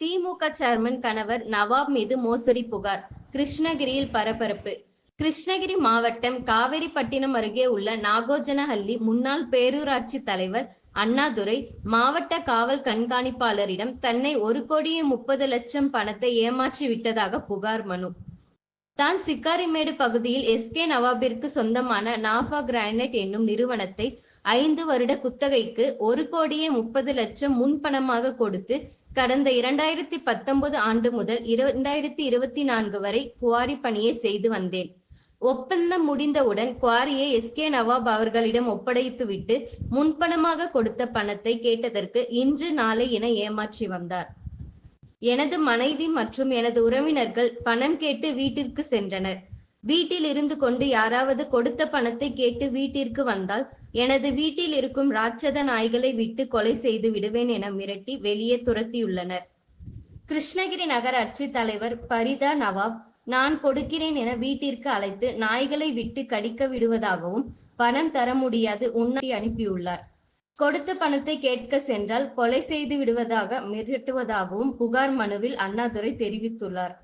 திமுக chairman கணவர் நவாப் மீது மோசடி புகார். கிருஷ்ணகிரியில் பரபரப்பு. கிருஷ்ணகிரி மாவட்டம் காவேரிப்பட்டினம் அருகே உள்ள நாகோஜனஹள்ளி முன்னாள் பேரூராட்சி தலைவர் அண்ணாதுரை மாவட்ட காவல் கண்காணிப்பாளரிடம் தன்னை 1,30,00,000 பணத்தை ஏமாற்றி விட்டதாக புகார் மனு. தான் சிக்காரிமேடு பகுதியில் எஸ்.கே. நவாபிற்கு சொந்தமான நாஃபா கிரானைட் என்னும் நிறுவனத்தை 5 வருட குத்தகைக்கு 1,30,00,000 முன்பணமாக கொடுத்து கடந்த 2019 ஆண்டு முதல் 2024 வரை குவாரி பணியை செய்து வந்தேன். ஒப்பந்தம் முடிந்தவுடன் குவாரியை எஸ்.கே. நவாப் அவர்களிடம் ஒப்படைத்துவிட்டு முன்பணமாக கொடுத்த பணத்தை கேட்டதற்கு இன்று நாளை என ஏமாற்றி வந்தார். எனது மனைவி மற்றும் எனது உறவினர்கள் பணம் கேட்டு வீட்டிற்கு சென்றனர். வீட்டில் இருந்து கொண்டு யாராவது கொடுத்த பணத்தை கேட்டு வீட்டிற்கு வந்தால் எனது வீட்டில் இருக்கும் ராட்சத நாய்களை விட்டு கொலை செய்து விடுவேன் என மிரட்டி வெளியே துரத்தியுள்ளனர். கிருஷ்ணகிரி நகராட்சி தலைவர் பரிதா நவாப் நான் கொடுக்கிறேன் என வீட்டிற்கு அழைத்து நாய்களை விட்டு கடிக்க விடுவதாகவும் பணம் தர முடியாது உன்னை அனுப்பியுள்ளார். கொடுத்த பணத்தை கேட்க சென்றால் கொலை செய்து விடுவதாக மிரட்டுவதாகவும் புகார் மனுவில் அண்ணாதுரை தெரிவித்துள்ளார்.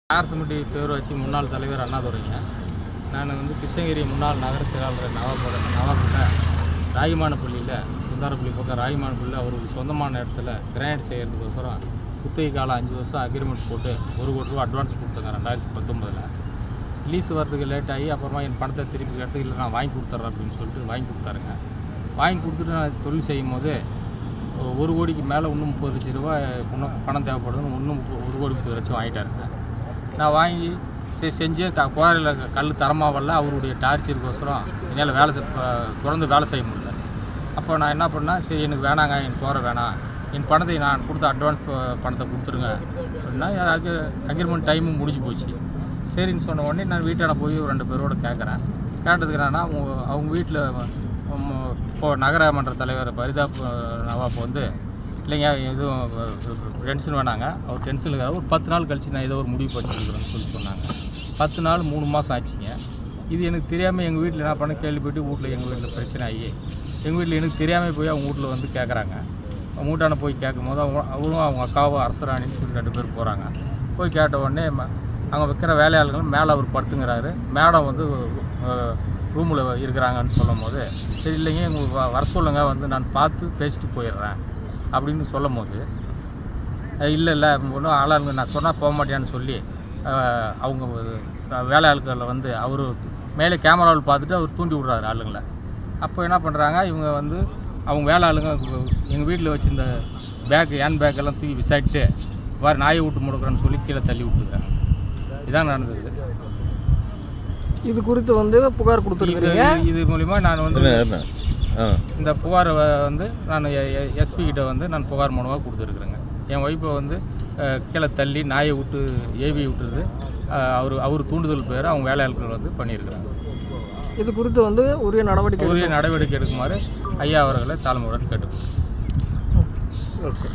ஆர்எஸ்எம்டி பேரூராட்சி முன்னாள் தலைவர் அண்ணாதுரைங்க. நான் கிருஷ்ணகிரி முன்னாள் நகர செயலாளர் நவாப்கிட்ட ராகிமானப்பள்ளியில் குந்தாரப்பள்ளி பக்கம் ராகிமானப்பள்ளியில் அவருக்கு சொந்தமான இடத்துல கிரானைட் செய்கிறதுக்கோசரம் குத்தகை காலம் 5 வருஷம் அக்ரிமெண்ட் போட்டு 1 கோடி ரூபா அட்வான்ஸ் கொடுத்தாங்க 2019. லீஸ் வரதுக்கு லேட் ஆகி அப்புறமா என் பணத்தை திருப்பி கேட்டு இல்லை நான் வாங்கி கொடுத்துட்றேன் அப்படின்னு சொல்லிட்டு வாங்கி கொடுத்தாருங்க. வாங்கி கொடுத்துட்டு நான் தொழில் செய்யும் போது 1 கோடிக்கு மேலே இன்னும் 30 லட்ச ரூபா இன்னும் பணம் தேவைப்படுதுன்னு இன்னும் 1,30,00,000 வாங்கிட்டாருங்க. நான் வாங்கி செஞ்சு குவாரியில் கல் தரமாக வரல, அவருடைய டார்ச்சருக்கோசரம் என்னால் தொடர்ந்து வேலை செய்ய முடியல. அப்போ நான் என்ன பண்ணேன், சரி எனக்கு வேணாங்க, எனக்கு குவாரை வேணாம், என் பணத்தை நான் கொடுத்த அட்வான்ஸ் பணத்தை கொடுத்துருங்க அப்படின்னா அதுக்கு அக்ரிமெண்ட் டைமும் முடிஞ்சு போச்சு. சரின்னு சொன்ன உடனே நான் வீட்டான போய் 2 பேரோட கேட்குறேன். கேட்டதுக்கு என்னன்னா அவங்க வீட்டில் இப்போது நகரமன்ற தலைவர் பரிதா நவாப் இல்லைங்க எதுவும் டென்ஷன் வேணாங்க, அவர் டென்ஷனுக்காக ஒரு 10 நாள் கழிச்சு நான் ஏதோ ஒரு முடிவு பண்ணிக்கிறேன்னு சொல்லி சொன்னாங்க. 10 நாள் 3 மாதம் ஆச்சுங்க. இது எனக்கு தெரியாமல் எங்கள் வீட்டில் என்ன பண்ண கேள்விப்பட்டு எங்கள் வீட்டில் பிரச்சனை ஆகி எங்கள் வீட்டில் எனக்கு தெரியாமல் போய் அவங்க வீட்டில் கேட்குறாங்க. அவங்க வீட்டான போய் கேட்கும்போது அவரும் அவங்க அக்காவும் அரசராணின்னு சொல்லி 2 பேர் போகிறாங்க. போய் கேட்ட உடனே அங்கே வைக்கிற வேலையாளர்கள் மேலே அவர் படுத்துங்கிறாரு, மேடம் ரூமில் இருக்கிறாங்கன்னு சொல்லும் போது சரி இல்லைங்க எங்களுக்கு வர சொல்லுங்க, நான் பார்த்து பேசிட்டு போயிடுறேன் அப்படின்னு சொல்லும் போது இல்லை ஒன்றும் ஆளாளுங்க நான் சொன்னால் போக மாட்டேன்னு சொல்லி அவங்க வேலையாட்களில் அவர் மேலே கேமராவில் பார்த்துட்டு அவர் தூண்டி விட்றாரு ஆளுங்களை. அப்போ என்ன பண்ணுறாங்க, இவங்க அவங்க வேலை ஆளுங்க எங்கள் வீட்டில் வச்சுருந்த ஹேண்ட் பேக்கெல்லாம் தூக்கி விசாரிட்டு வேறு நாயை விட்டு முடுக்கிறேன்னு சொல்லி கீழே தள்ளி விட்டுருக்காங்க. இதான் நடந்தது. இது குறித்து புகார் கொடுத்துருக்கீங்க. இது மூலிமா நான் இந்த புகாரை நான் எஸ்பி கிட்ட நான் புகார் மனுவாக கொடுத்துருக்குறேங்க. என் ஒய்ஃபை கீழே தள்ளி நாயை விட்டு ஏவி விட்டுறது அவர் தூண்டுதல் பேர் அவங்க வேலையாட்கள் பண்ணியிருக்கிறாங்க. இது குறித்து உரிய நடவடிக்கை எடுக்குமாறு ஐயா அவர்களை தாழ்மையுடன் கேட்டுக்கொள்கிறேன். ஓகே.